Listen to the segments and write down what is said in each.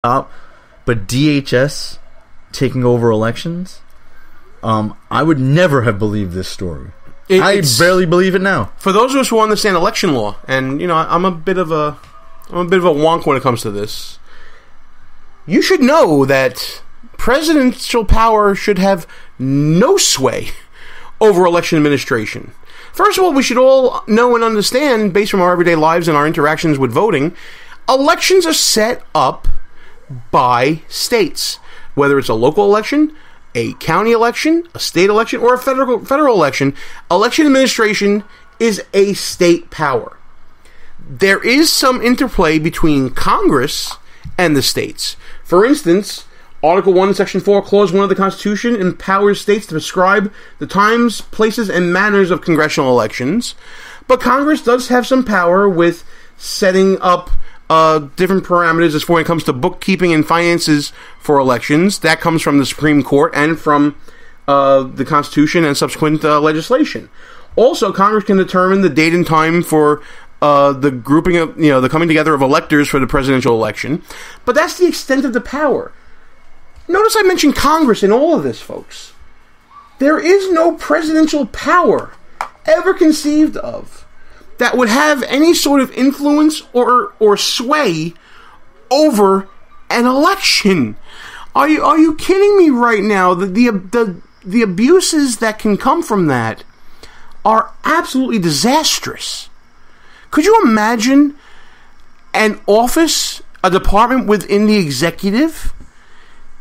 but DHS taking over elections, I would never have believed this story. I barely believe it now. For those of us who understand election law, and I'm a bit of a wonk when it comes to this. You should know that presidential power should have no sway over election administration. First of all, we should all know and understand, based from our everyday lives and our interactions with voting, elections are set up by states. Whether it's a local election, a county election, a state election, or a federal election, election administration is a state power. There is some interplay between Congress and the states. For instance, Article 1, Section 4, Clause 1 of the Constitution empowers states to prescribe the times, places, and manners of congressional elections. But Congress does have some power with setting up different parameters as far when it comes to bookkeeping and finances for elections. That comes from the Supreme Court and from the Constitution and subsequent legislation. Also, Congress can determine the date and time for the grouping of, the coming together of electors for the presidential election. But that's the extent of the power. Notice I mentioned Congress in all of this, folks. There is no presidential power ever conceived of that would have any sort of influence or sway over an election. Are you kidding me right now? The abuses that can come from that are absolutely disastrous. Could you imagine an office, a department within the executive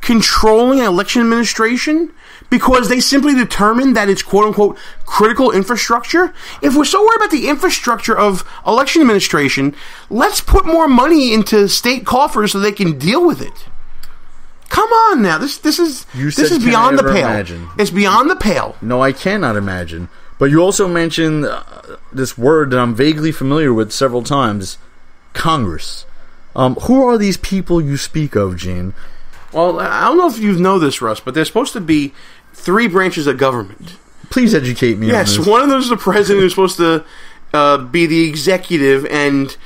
controlling an election administration because they simply determine that it's quote-unquote critical infrastructure? If we're so worried about the infrastructure of election administration, let's put more money into state coffers so they can deal with it. Come on now, this is beyond the pale. Imagine? It's beyond the pale. No, I cannot imagine. But you also mentioned this word that I'm vaguely familiar with several times, Congress. Who are these people you speak of, Gene? Well, I don't know if you know this, Russ, but there's supposed to be 3 branches of government. Please educate me on this. Yes, one of those is the president, who's supposed to be the executive and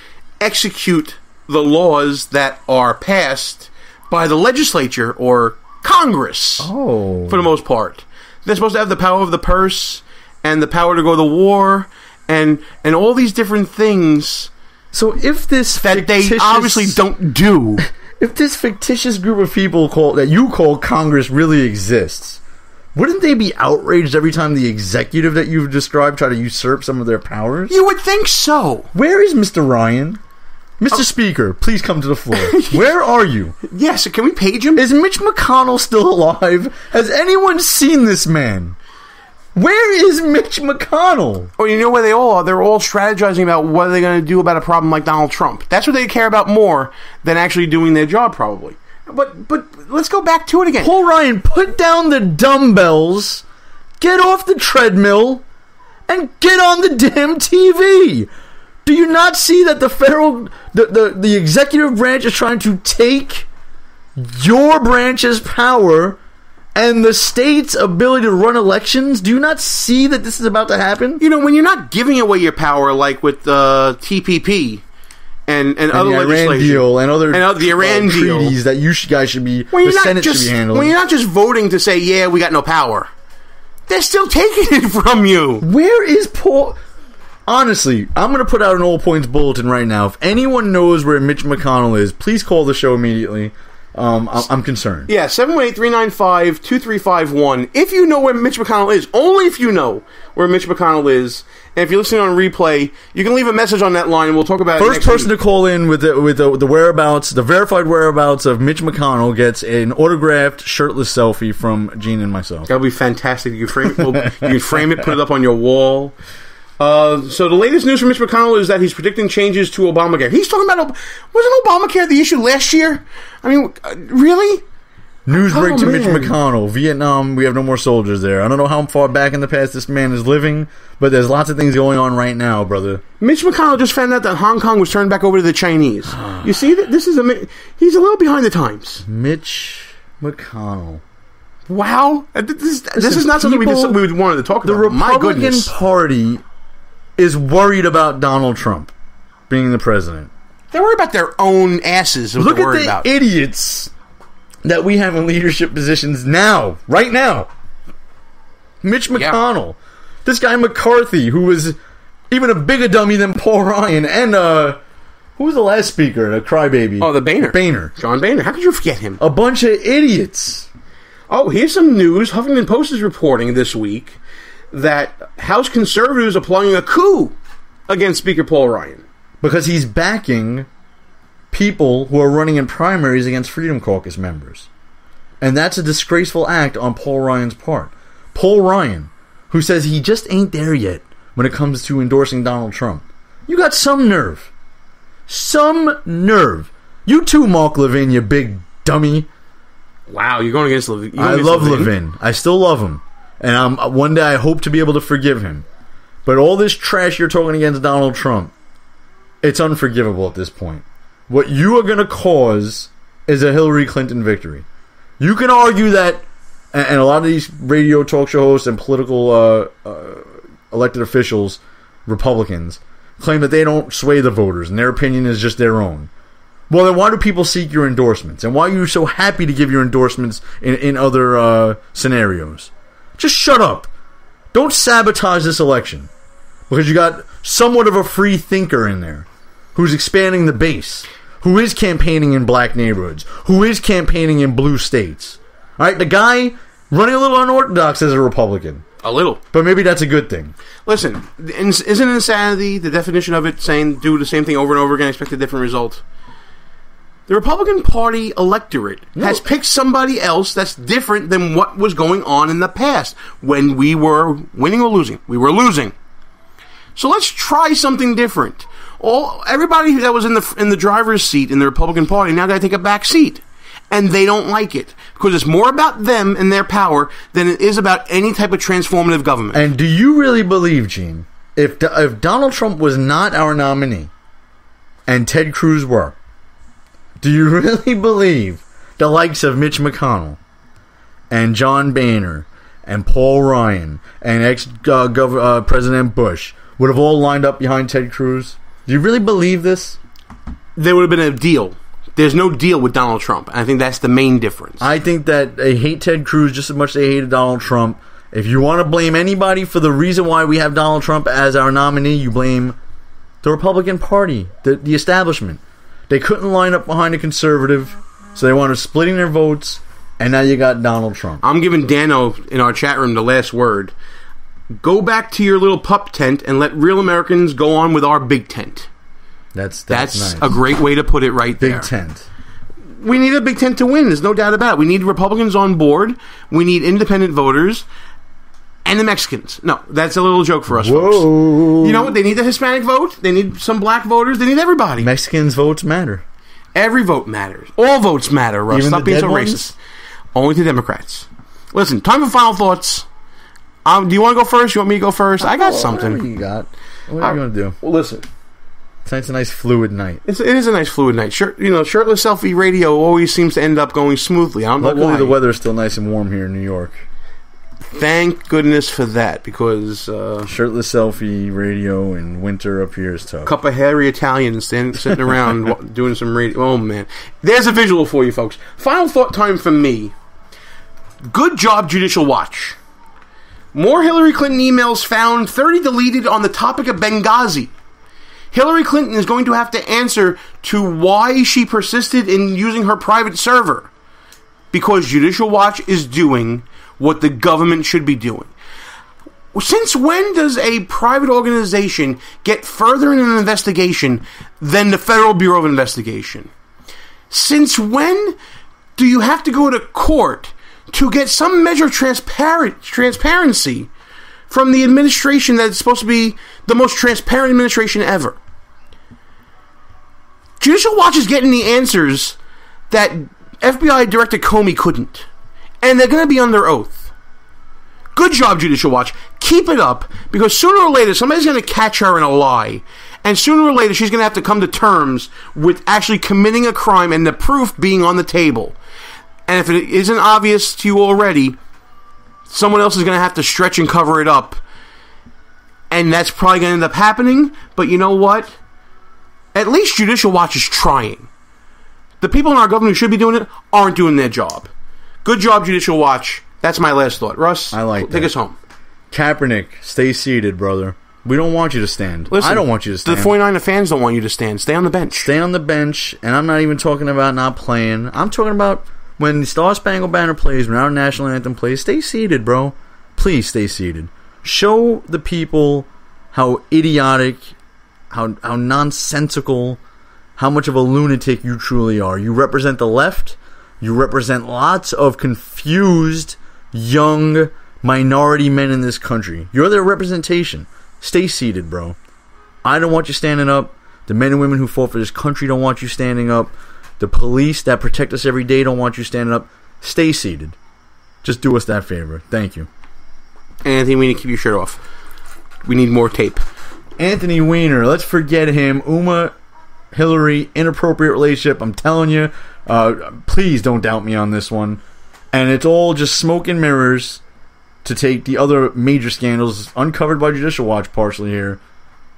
execute the laws that are passed by the legislature or Congress, for the most part. They're supposed to have the power of the purse and the power to go to war and all these different things. So if this that they obviously don't do... If this fictitious group of people that you call Congress really exists, wouldn't they be outraged every time the executive that you've described try to usurp some of their powers? You would think so. Where is Mr. Ryan? Mr. Speaker, please come to the floor. Where are you? Yes, can we page him? Is Mitch McConnell still alive? Has anyone seen this man? Where is Mitch McConnell? Oh, you know where they all are? They're all strategizing about what they're going to do about a problem like Donald Trump. That's what they care about more than actually doing their job, probably. But let's go back to it again. Paul Ryan, put down the dumbbells, get off the treadmill, and get on the damn TV. Do you not see that the executive branch is trying to take your branch's power and the state's ability to run elections? Do you not see that this is about to happen? When you're not giving away your power, like with TPP and other legislation, Iran deal and the Iran deal, treaties that you guys should be, the Senate should be handling. When you're not just voting to say, yeah, we got no power, they're still taking it from you. Where is Paul? Honestly, I'm going to put out an all points bulletin right now. If anyone knows where Mitch McConnell is, please call the show immediately. I'm concerned. Yeah, 718-395-2351. If you know where Mitch McConnell is, only if you know where Mitch McConnell is, and if you're listening on replay, you can leave a message on that line, and we'll talk about it next week. First person to call in with the whereabouts, the verified whereabouts of Mitch McConnell gets an autographed shirtless selfie from Gene and myself. That'll be fantastic. You can frame it, put it up on your wall. So the latest news from Mitch McConnell is that he's predicting changes to Obamacare. He's talking about, wasn't Obamacare the issue last year? I mean, really? News break to Mitch McConnell. Vietnam, we have no more soldiers there. I don't know how far back in the past this man is living, but there's lots of things going on right now, brother. Mitch McConnell just found out that Hong Kong was turned back over to the Chinese. You see, he's a little behind the times. Mitch McConnell. Wow. This is not something we wanted to talk about. The Republican Party is worried about Donald Trump being the president. They're worried about their own asses. Look at the idiots that we have in leadership positions now, right now. Mitch McConnell. Yeah. This guy McCarthy, who was even a bigger dummy than Paul Ryan, and who was the last speaker? The crybaby. Oh, the Boehner. John Boehner. How could you forget him? A bunch of idiots. Oh, here's some news. Huffington Post is reporting this week that House conservatives are planning a coup against Speaker Paul Ryan. Because he's backing people who are running in primaries against Freedom Caucus members. And that's a disgraceful act on Paul Ryan's part. Paul Ryan, who says he just ain't there yet when it comes to endorsing Donald Trump. You got some nerve. Some nerve. You too, Mark Levin, you big dummy. Wow, you're going against Levin. I love Levin. I still love him. And one day I hope to be able to forgive him. But all this trash you're talking against Donald Trump, it's unforgivable at this point. What you are going to cause is a Hillary Clinton victory. You can argue that, and a lot of these radio talk show hosts and political elected officials, Republicans, claim that they don't sway the voters and their opinion is just their own. Well, then why do people seek your endorsements? And why are you so happy to give your endorsements in other scenarios? Just shut up. Don't sabotage this election. Because you got somewhat of a free thinker in there who's expanding the base, who is campaigning in black neighborhoods, who is campaigning in blue states. All right, the guy running a little unorthodox as a Republican. A little. But maybe that's a good thing. Listen, isn't insanity the definition of it, saying do the same thing over and over again, expect a different result? The Republican Party electorate has picked somebody else that's different than what was going on in the past when we were winning or losing. We were losing. So let's try something different. Everybody that was in the driver's seat in the Republican Party now got to take a back seat. And they don't like it. Because it's more about them and their power than it is about any type of transformative government. And do you really believe, Gene, if Donald Trump was not our nominee and Ted Cruz were, do you really believe the likes of Mitch McConnell and John Boehner and Paul Ryan and ex-President Bush would have all lined up behind Ted Cruz? Do you really believe this? There would have been a deal. There's no deal with Donald Trump. I think that's the main difference. I think that they hate Ted Cruz just as much as they hated Donald Trump. If you want to blame anybody for the reason why we have Donald Trump as our nominee, you blame the Republican Party, the establishment. They couldn't line up behind a conservative, so they wanted splitting their votes, and now you got Donald Trump. I'm giving Dano in our chat room the last word. Go back to your little pup tent and let real Americans go on with our big tent. That's nice. A great way to put it right there. Big tent. We need a big tent to win. There's no doubt about it. We need Republicans on board. We need independent voters. And the Mexicans. No, that's a little joke for us, folks. You know what? They need the Hispanic vote. They need some black voters. They need everybody. Mexicans' votes matter. Every vote matters. All votes matter, Russ. Stop being so racist. Only to Democrats. Listen, time for final thoughts. Do you want to go first? You want me to go first? I got something. What do you got? What are you going to do? Well, listen. Tonight's a nice fluid night. It is a nice fluid night. Shirtless selfie radio always seems to end up going smoothly. I don't know why. Luckily, the weather is still nice and warm here in New York. Thank goodness for that, because shirtless selfie radio in winter up here is tough. Couple of hairy Italians sitting around doing some radio. Oh man, there's a visual for you folks. Final thought time from me. Good job, Judicial Watch. More Hillary Clinton emails found, 30 deleted on the topic of Benghazi. Hillary Clinton is going to have to answer to why she persisted in using her private server. Because Judicial Watch is doing what the government should be doing. Since when does a private organization get further in an investigation than the Federal Bureau of Investigation? Since when do you have to go to court to get some measure of transparency from the administration that's supposed to be the most transparent administration ever? Judicial Watch is getting the answers that FBI Director Comey couldn't. And they're going to be under oath. Good job, Judicial Watch. Keep it up, because sooner or later somebody's going to catch her in a lie. And sooner or later she's going to have to come to terms with actually committing a crime and the proof being on the table. And if it isn't obvious to you already, someone else is going to have to stretch and cover it up. And that's probably going to end up happening. But you know what? At least Judicial Watch is trying. The people in our government who should be doing it aren't doing their job. Good job, Judicial Watch. That's my last thought. Russ, take us home. Kaepernick, stay seated, brother. We don't want you to stand. Listen, I don't want you to stand. The 49er fans don't want you to stand. Stay on the bench. Stay on the bench, and I'm not even talking about not playing. I'm talking about when the Star Spangled Banner plays, when our national anthem plays, stay seated, bro. Please stay seated. Show the people how idiotic, how nonsensical, how much of a lunatic you truly are. You represent the left. You represent lots of confused, young, minority men in this country. You're their representation. Stay seated, bro. I don't want you standing up. The men and women who fought for this country don't want you standing up. The police that protect us every day don't want you standing up. Stay seated. Just do us that favor. Thank you. Anthony, we need to keep your shirt off. We need more tape. Anthony Weiner, let's forget him. Uma, Hillary, inappropriate relationship. I'm telling you. Please don't doubt me on this one. And it's all just smoke and mirrors to take the other major scandals uncovered by Judicial Watch partially here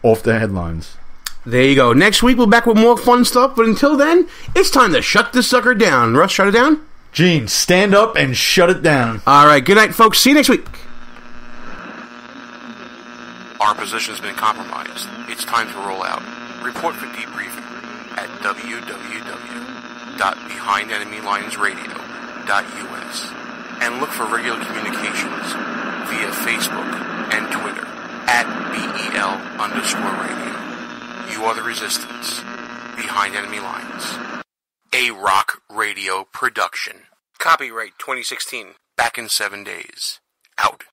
off the headlines. There you go. Next week we'll be back with more fun stuff, but until then, it's time to shut this sucker down. Russ, shut it down? Gene, stand up and shut it down. All right, good night, folks. See you next week. Our position's been compromised. It's time to roll out. Report for debriefing at www.behindenemylinesradio.us and look for regular communications via Facebook and Twitter at BEL_radio. You are the resistance. Behind Enemy Lines. A rock radio production. Copyright 2016. Back in 7 days. Out.